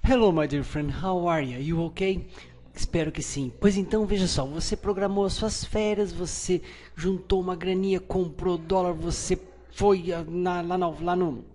Hello, my dear friend, how are you? You okay? Espero que sim. Pois então, veja só, você programou as suas férias, você juntou uma graninha, comprou dólar, você foi lá no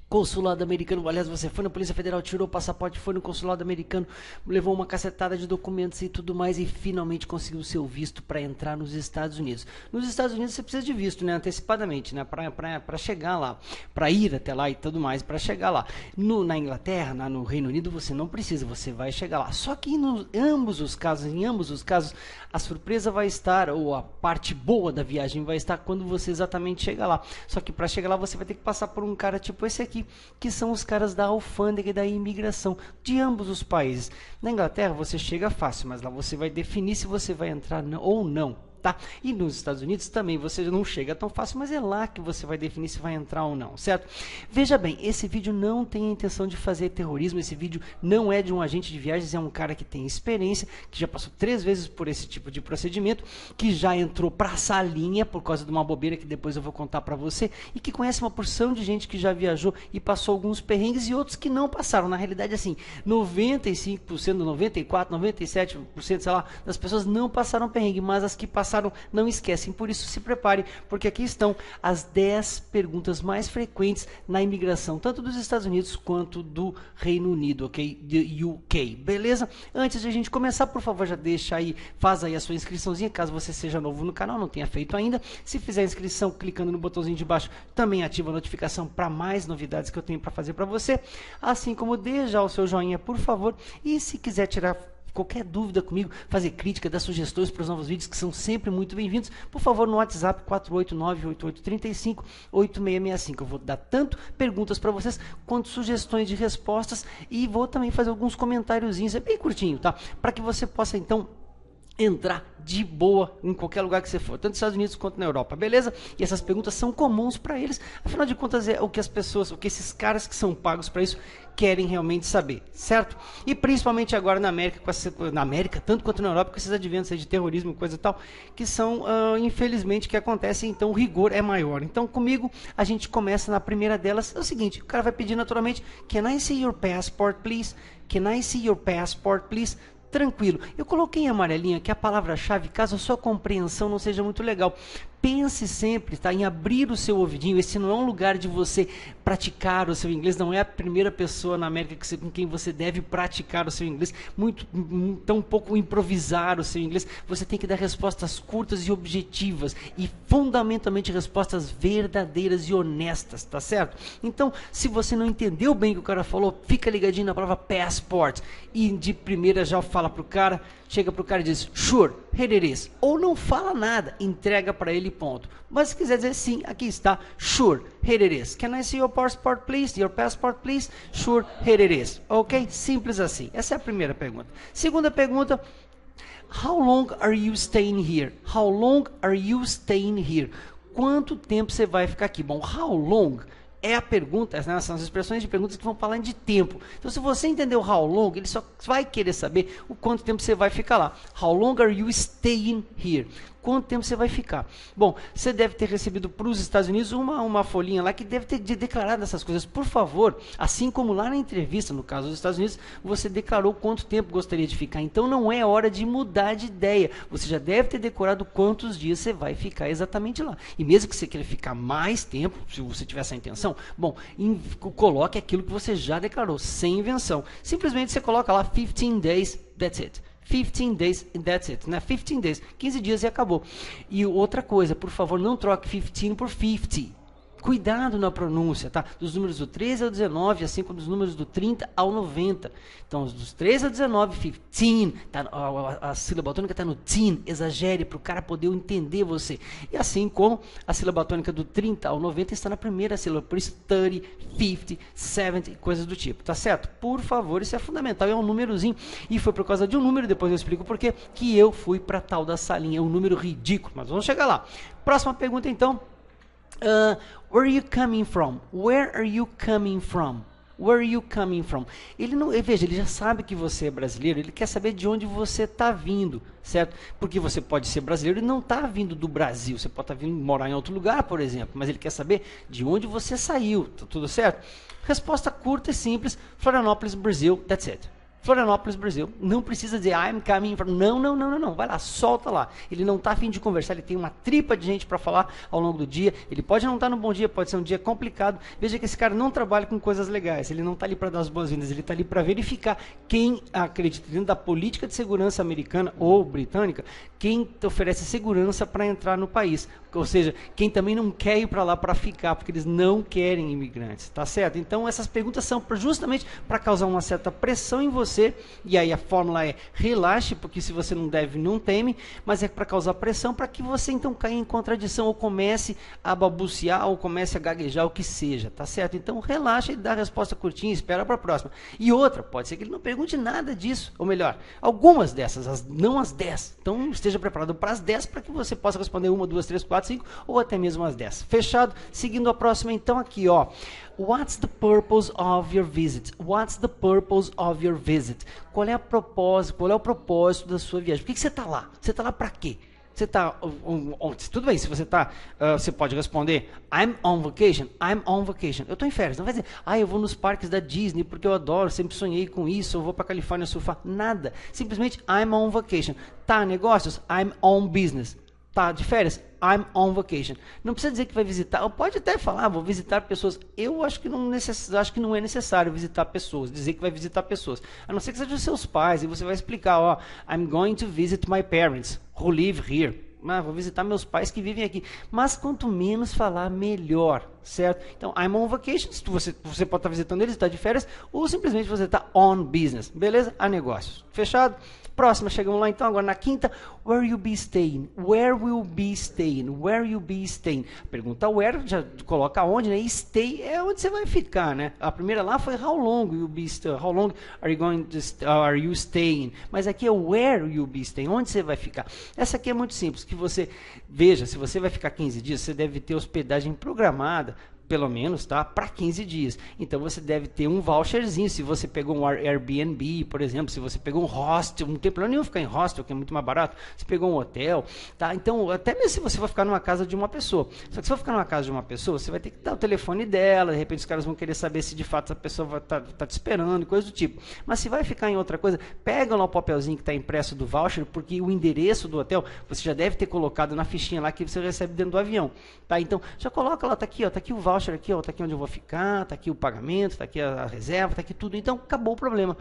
consulado americano, aliás, você foi na Polícia Federal, tirou o passaporte, foi no consulado americano, levou uma cacetada de documentos e tudo mais e finalmente conseguiu o seu visto para entrar nos Estados Unidos. Nos Estados Unidos você precisa de visto, né, antecipadamente, né, para chegar lá, para ir até lá e tudo mais, para chegar lá. Na Inglaterra, no Reino Unido, você não precisa, você vai chegar lá. Só que em ambos os casos, a surpresa vai estar, ou a parte boa da viagem vai estar quando você exatamente chegar lá. Só que para chegar lá você vai ter que passar por um cara tipo esse aqui, que são os caras da alfândega e da imigração de ambos os países. Na Inglaterra você chega fácil, mas lá você vai definir se você vai entrar ou não. Tá? E nos Estados Unidos também você não chega tão fácil, mas é lá que você vai definir se vai entrar ou não, certo? Veja bem, esse vídeo não tem a intenção de fazer terrorismo, esse vídeo não é de um agente de viagens, é um cara que tem experiência, que já passou 3 vezes por esse tipo de procedimento, que já entrou pra salinha por causa de uma bobeira que depois eu vou contar pra você, e que conhece uma porção de gente que já viajou e passou alguns perrengues e outros que não passaram. Na realidade, assim, 95%, 94%, 97%, sei lá, das pessoas não passaram perrengue, mas as que passaram não esquecem, por isso se prepare, porque aqui estão as 10 perguntas mais frequentes na imigração, tanto dos Estados Unidos quanto do Reino Unido, ok? Do UK, beleza? Antes de a gente começar, por favor, já deixa aí, faz aí a sua inscriçãozinha, caso você seja novo no canal, não tenha feito ainda. Se fizer a inscrição, clicando no botãozinho de baixo, também ativa a notificação para mais novidades que eu tenho para fazer para você, assim como dê já o seu joinha, por favor, e se quiser tirar qualquer dúvida comigo, fazer crítica, dar sugestões para os novos vídeos que são sempre muito bem-vindos, por favor, no WhatsApp 489-8835-8665. Eu vou dar tanto perguntas para vocês quanto sugestões de respostas e vou também fazer alguns comentáriozinhos, é bem curtinho, tá? Para que você possa então entrar de boa em qualquer lugar que você for, tanto nos Estados Unidos quanto na Europa, beleza? E essas perguntas são comuns para eles, afinal de contas é o que as pessoas, o que esses caras que são pagos para isso querem realmente saber, certo? E principalmente agora na América, tanto quanto na Europa, com esses adventos aí de terrorismo e coisa e tal, que são, infelizmente, que acontecem, então o rigor é maior. Então comigo, a gente começa na primeira delas, é o seguinte, o cara vai pedir naturalmente, can I see your passport, please? Can I see your passport, please? Tranquilo. Eu coloquei em amarelinho aqui a palavra-chave, caso a sua compreensão não seja muito legal. Pense sempre, tá, em abrir o seu ouvidinho. Esse não é um lugar de você praticar o seu inglês, não é a primeira pessoa na América com quem você deve praticar o seu inglês, tão pouco improvisar o seu inglês. Você tem que dar respostas curtas e objetivas e fundamentalmente respostas verdadeiras e honestas, tá certo? Então, se você não entendeu bem o que o cara falou, fica ligadinho na palavra passport e de primeira já fala pro cara, chega pro cara e diz, sure, here it is. Ou não fala nada, entrega para ele, ponto. Mas se quiser dizer sim, aqui está, sure, here it is. Can I see your passport, please? Your passport, please? Sure, here it is. Ok? Simples assim. Essa é a primeira pergunta. Segunda pergunta, how long are you staying here? How long are you staying here? Quanto tempo você vai ficar aqui? Bom, how long é a pergunta, né, são as expressões de perguntas que vão falar de tempo. Então, se você entendeu how long, ele só vai querer saber o quanto tempo você vai ficar lá. How long are you staying here? Quanto tempo você vai ficar? Bom, você deve ter recebido para os Estados Unidos uma folhinha lá que deve ter declarado essas coisas. Por favor, assim como lá na entrevista, no caso dos Estados Unidos, você declarou quanto tempo gostaria de ficar. Então não é hora de mudar de ideia. Você já deve ter decorado quantos dias você vai ficar exatamente lá. E mesmo que você queira ficar mais tempo, se você tiver essa intenção, bom, coloque aquilo que você já declarou, sem invenção. Simplesmente você coloca lá 15 days, that's it. 15 days and that's it, né? 15 days, 15 dias e acabou. E outra coisa, por favor, não troque 15 por 50. Cuidado na pronúncia, tá? Dos números do 13 ao 19, assim como dos números do 30 ao 90. Então, dos 13 ao 19, 15, tá, a sílaba tônica está no teen, exagere para o cara poder entender você. E assim como a sílaba tônica do 30 ao 90 está na primeira sílaba, por isso 30, 50, 70, coisas do tipo, tá certo? Por favor, isso é fundamental, é um númerozinho. E foi por causa de um número, depois eu explico por quê, que eu fui para tal da salinha, é um número ridículo, mas vamos chegar lá. Próxima pergunta então. Where are you coming from? Where are you coming from? Where are you coming from? Ele não, veja, ele já sabe que você é brasileiro, ele quer saber de onde você está vindo, certo? Porque você pode ser brasileiro e não está vindo do Brasil, você pode estar vindo morar em outro lugar, por exemplo, mas ele quer saber de onde você saiu, tá tudo certo? Resposta curta e simples, Florianópolis, Brasil, that's it. Florianópolis, Brasil, não precisa dizer I'm coming from, não, vai lá, solta lá. Ele não está a fim de conversar, ele tem uma tripa de gente para falar ao longo do dia, ele pode não estar no bom dia, pode ser um dia complicado. Veja que esse cara não trabalha com coisas legais, ele não está ali para dar as boas-vindas, ele está ali para verificar quem acredita dentro da política de segurança americana ou britânica, quem oferece segurança para entrar no país, ou seja, quem também não quer ir para lá para ficar, porque eles não querem imigrantes, tá certo? Então essas perguntas são justamente para causar uma certa pressão em você, e aí a fórmula é relaxe, porque se você não deve, não teme, mas é para causar pressão, para que você então caia em contradição, ou comece a balbuciar, ou comece a gaguejar, o que seja, tá certo? Então relaxa e dá a resposta curtinha, espera para a próxima. E outra, pode ser que ele não pergunte nada disso, ou melhor, algumas dessas, não as 10, então esteja preparado para as 10, para que você possa responder 1, 2, 3, 4, 5, ou até mesmo as 10. Fechado? Seguindo a próxima então aqui, ó. What's the purpose of your visit? What's the purpose of your visit? Qual é o propósito da sua viagem? Por que você está lá? Você está lá para quê? Você está tudo bem, se você está, você pode responder I'm on vacation, I'm on vacation. Eu estou em férias. Não vai dizer, eu vou nos parques da Disney porque eu adoro, sempre sonhei com isso, eu vou para a Califórnia surfar. Nada. Simplesmente I'm on vacation. Tá, negócios? I'm on business. Tá de férias? I'm on vacation. Não precisa dizer que vai visitar, ou pode até falar, vou visitar pessoas. Eu acho que não é necessário visitar pessoas, dizer que vai visitar pessoas. A não ser que seja os seus pais, e você vai explicar, I'm going to visit my parents who live here. Vou visitar meus pais que vivem aqui. Mas quanto menos falar, melhor, certo? Então, I'm on vacation, você pode estar visitando eles, está de férias, ou simplesmente você está on business, beleza? A negócios. Fechado? Próxima, chegamos lá então, agora na quinta. Where you be staying? Where will be staying? Where you be staying? Pergunta where, já coloca onde, né? E stay é onde você vai ficar, né? A primeira lá foi how long you be staying? How long are you staying? Mas aqui é where you be staying? Onde você vai ficar? Essa aqui é muito simples, que você veja, se você vai ficar 15 dias, você deve ter hospedagem programada, pelo menos, tá? Para 15 dias. Então você deve ter um voucherzinho. Se você pegou um Airbnb, por exemplo, se você pegou um hostel, não tem problema nenhum ficar em hostel, que é muito mais barato. Se pegou um hotel, tá? Então, até mesmo se você for ficar numa casa de uma pessoa. Só que se for ficar numa casa de uma pessoa, você vai ter que dar o telefone dela, de repente os caras vão querer saber se de fato a pessoa vai tá te esperando, coisa do tipo. Mas se vai ficar em outra coisa, pega lá o papelzinho que está impresso do voucher, porque o endereço do hotel você já deve ter colocado na fichinha lá que você recebe dentro do avião, tá? Então, já coloca lá, tá aqui o voucher aqui, tá aqui onde eu vou ficar, tá aqui o pagamento, tá aqui a reserva, tá aqui tudo. Então, acabou o problema.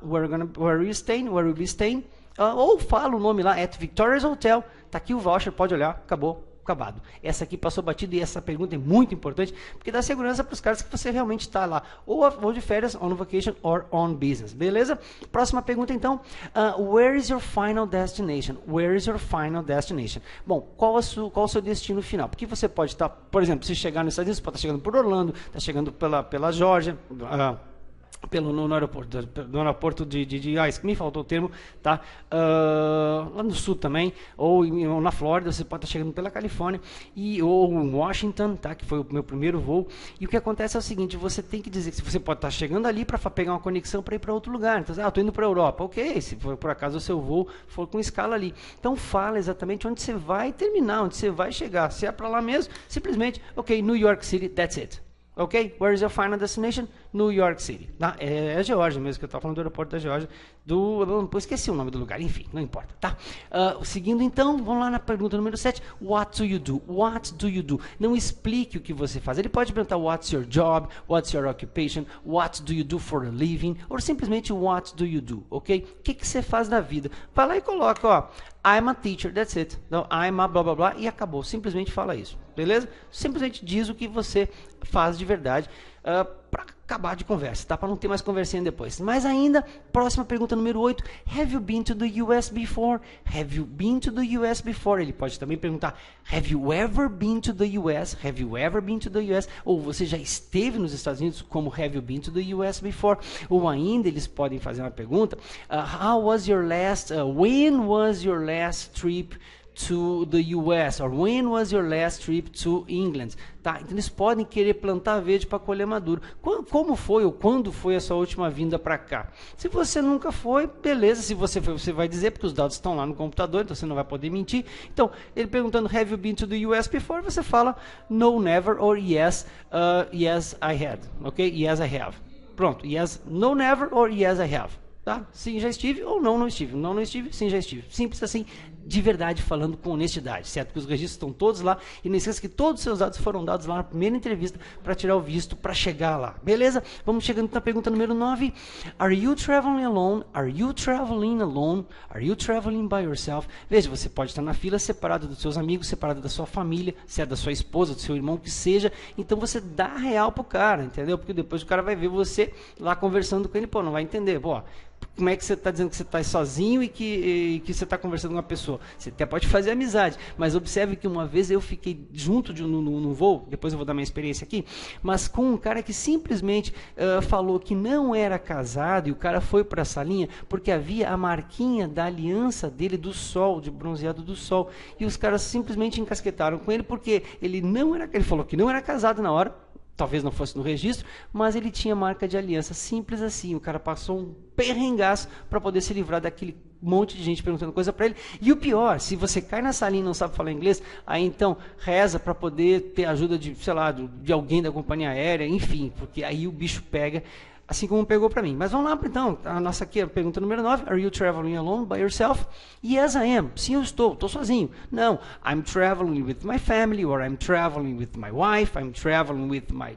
Where you staying? Where you be staying? Ou fala o nome lá, at Victoria's Hotel, tá aqui o voucher, pode olhar, acabou. Acabado. Essa aqui passou batido e essa pergunta é muito importante, porque dá segurança para os caras que você realmente está lá, ou de férias, on vacation, or on business, beleza? Próxima pergunta então, where is your final destination? Where is your final destination? Bom, qual o seu destino final? Porque você pode estar, por exemplo, se chegar nos Estados Unidos, você pode estar chegando por Orlando, está chegando pela Geórgia, no aeroporto de me faltou o termo, tá? Lá no sul também, ou na Flórida, você pode estar chegando pela Califórnia, ou em Washington, tá? Que foi o meu primeiro voo. E o que acontece é o seguinte, você tem que dizer que você pode estar chegando ali para pegar uma conexão para ir para outro lugar. Então, estou indo para a Europa, ok, se for por acaso o seu voo for com escala ali. Então fala exatamente onde você vai terminar, onde você vai chegar. Se é para lá mesmo, simplesmente, ok, New York City, that's it. Ok? Where is your final destination? New York City. Tá? É a Geórgia mesmo, que eu estava falando do aeroporto da Geórgia. Esqueci o nome do lugar, enfim, não importa. Tá? Seguindo então, vamos lá na pergunta número 7. What do you do? What do you do? Não explique o que você faz. Ele pode perguntar what's your job? What's your occupation? What do you do for a living? Ou simplesmente what do you do? Ok? O que você faz na vida? Vai lá e coloca, I'm a teacher, that's it. Então, I'm a blá blá blá e acabou. Simplesmente fala isso. Beleza? Simplesmente diz o que você faz de verdade para acabar de conversa, tá? Para não ter mais conversinha depois. Mas ainda, próxima pergunta número 8. Have you been to the US before? Have you been to the US before? Ele pode também perguntar, have you ever been to the US? Have you ever been to the US? Ou você já esteve nos Estados Unidos, como have you been to the US before? Ou ainda eles podem fazer uma pergunta, when was your last trip to the US? Or when was your last trip to England? Tá? Então eles podem querer plantar verde para colher maduro. Como foi ou quando foi a sua última vinda para cá? Se você nunca foi, beleza. Se você foi, você vai dizer, porque os dados estão lá no computador, então você não vai poder mentir. Então, ele perguntando, have you been to the US before? Você fala, no, never, or yes, yes, I had. Ok? Yes, I have. Pronto. Yes, no, never, or yes, I have. Tá? Sim, já estive, ou não, não estive. Não, não estive, sim, já estive. Simples assim, de verdade, falando com honestidade, certo? Porque os registros estão todos lá, e não esqueça que todos os seus dados foram dados lá na primeira entrevista para tirar o visto, para chegar lá. Beleza? Vamos chegando na pergunta número 9. Are you traveling alone? Are you traveling alone? Are you traveling by yourself? Veja, você pode estar na fila separado dos seus amigos, separado da sua família, se é da sua esposa, do seu irmão, que seja. Então você dá real pro cara, entendeu? Porque depois o cara vai ver você lá conversando com ele, pô, não vai entender, pô, como é que você está dizendo que você está sozinho e que você está conversando com uma pessoa? Você até pode fazer amizade, mas observe que uma vez eu fiquei junto no voo, depois eu vou dar minha experiência aqui, mas com um cara que simplesmente falou que não era casado, e o cara foi para a salinha porque havia a marquinha da aliança dele do sol, de bronzeado do sol, e os caras simplesmente encasquetaram com ele porque ele falou que não era casado na hora. Talvez não fosse no registro, mas ele tinha marca de aliança. Simples assim. O cara passou um perrengaço para poder se livrar daquele monte de gente perguntando coisa para ele. E o pior, se você cai na salinha e não sabe falar inglês, aí então reza para poder ter ajuda de, sei lá, de alguém da companhia aérea, enfim, porque aí o bicho pega, assim como pegou para mim. Mas vamos lá, então, a nossa aqui, a pergunta número 9. Are you traveling alone by yourself? Yes, I am. Sim, eu estou sozinho. Não, I'm traveling with my family, or I'm traveling with my wife, I'm traveling with my...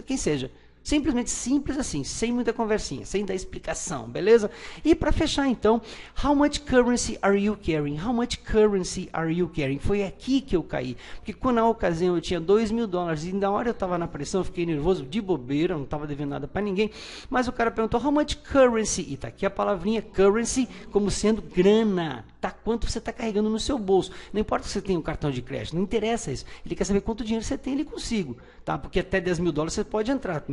quem seja. Simplesmente simples assim, sem muita conversinha, sem dar explicação, beleza? E para fechar então, how much currency are you carrying? How much currency are you carrying? Foi aqui que eu caí, porque quando na ocasião eu tinha $2.000 e na hora eu estava na pressão, eu fiquei nervoso, de bobeira, não estava devendo nada para ninguém, mas o cara perguntou, how much currency? E tá aqui a palavrinha currency como sendo grana, tá? Quanto você está carregando no seu bolso, não importa se você tem um cartão de crédito, não interessa isso, ele quer saber quanto dinheiro você tem ali consigo, tá? Porque até $10.000 você pode entrar,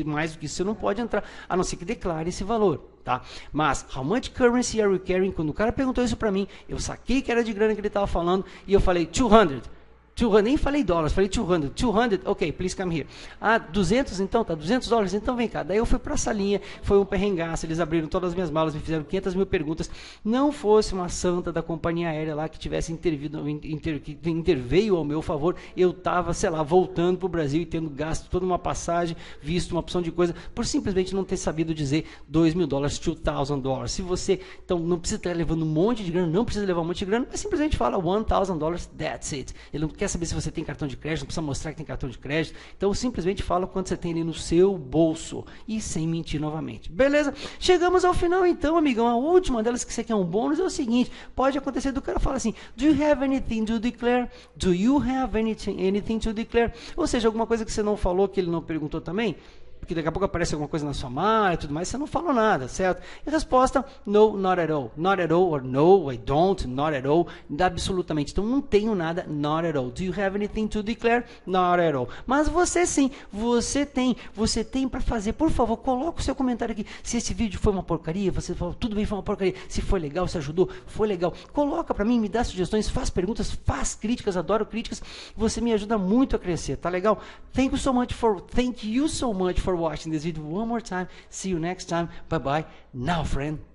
mais do que isso você não pode entrar, a não ser que declare esse valor, tá? Mas, how much currency are you carrying? Quando o cara perguntou isso para mim, eu saquei que era de grana que ele estava falando, e eu falei, 200, nem falei dólares, falei 200, ok, please come here. Ah, 200 então, tá, $200, então vem cá. Daí eu fui para a salinha, foi um perrengaço, eles abriram todas as minhas malas, me fizeram 500 mil perguntas. Não fosse uma santa da companhia aérea lá que tivesse que interveio ao meu favor, eu estava, sei lá, voltando para o Brasil e tendo gasto toda uma passagem, visto uma opção de coisa, por simplesmente não ter sabido dizer $2.000, $2,000. Se você, então, não precisa estar levando um monte de grana, não precisa levar um monte de grana, mas simplesmente fala $1,000, that's it. Ele não quer saber se você tem cartão de crédito, não precisa mostrar que tem cartão de crédito, então simplesmente fala quanto você tem ali no seu bolso, e sem mentir novamente, beleza? Chegamos ao final então, amigão, a última delas que você quer um bônus é o seguinte, pode acontecer do cara falar assim, do you have anything to declare? Do you have anything to declare? Ou seja, alguma coisa que você não falou, que ele não perguntou também, porque daqui a pouco aparece alguma coisa na sua mala e tudo mais, você não falou nada, certo? E a resposta, no, not at all, or no, I don't, not at all, absolutamente, então não tenho nada, not at all. Do you have anything to declare? Not at all. Mas você sim, você tem para fazer, por favor, coloca o seu comentário aqui, se esse vídeo foi uma porcaria, você falou, tudo bem, foi uma porcaria, se foi legal, se ajudou, foi legal, coloca para mim, me dá sugestões, faz perguntas, faz críticas, adoro críticas, você me ajuda muito a crescer, tá legal? Thank you so much for watching this video one more time. See you next time. Bye bye. Now, friend.